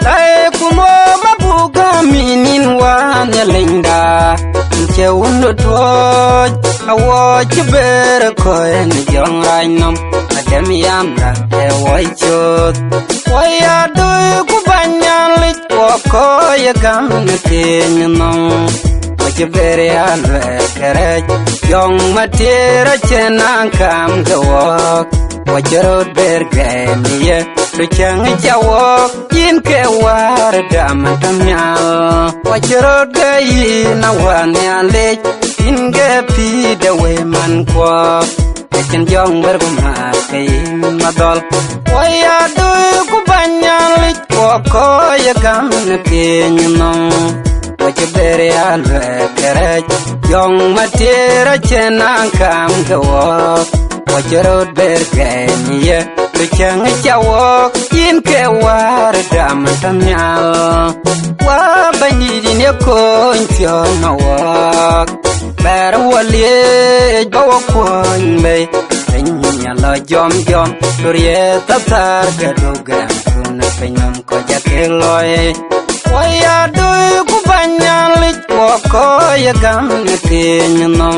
Lai kumo mabuga minin wan ya linda che undo toj awo chiber ko en jong rainom adem yamra e woi chot waya do ku banyan lit ko ya gam tin no chiber ya le kere jong matera chenan kam gawok wajarot bergamiye luchang jawok yin ke war dam tamyal wajarot gayi na wan ya le yin ge pi de we man kwa chen jong berguma ke madol waya do ku banyan lik ko ya gam ke no wajaber ya le kere jong matera chenan kam gawok wajarot bergamiye luchang jawok yin ke war dam tamyal wa banyidi ne ko ntyo no wak ber walie bawa ko me nya la jom duriye tatar gadugan kun penyam ko jakeloy waya do ku banyan lik ko ya gam tin no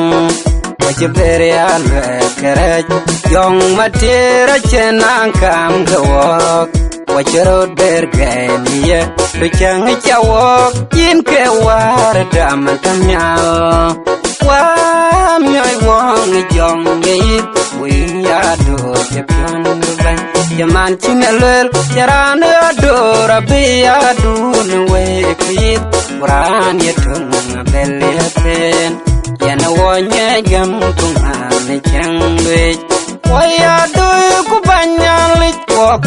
wajaber ya le kere jong matera chenan kam gawok wajarot bergamiye luchang jawok yin ke war dam tamyal wa myoy wong jong geit win ya do jepyon ban jaman chinelel yaran do rabia dun we kit quran yetun beliaten yana wonye gam tunane changwe waya do ku banyan lit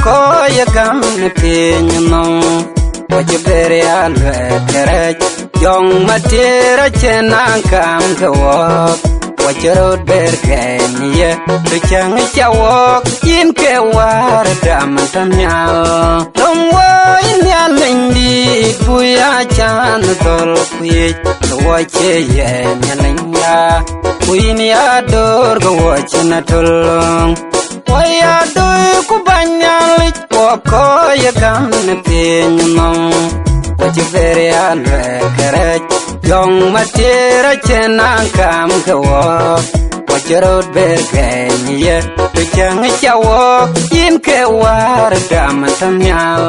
ko ya gam pin no wajaber ya le kere jong matera chenan kam gawok wajarot bergamiye luchang jawok yin ke war dam tamyal dong wa yin ya lindi buya chan tol kuye wache ye nyalanya kuin ya dor go wachna tolong waya do ku banyan lik ko ya gam pin no wajaber ya le kere jong matera chenan kam gawok wajarot bergamiye luchang jawok yin ke war dam tamyal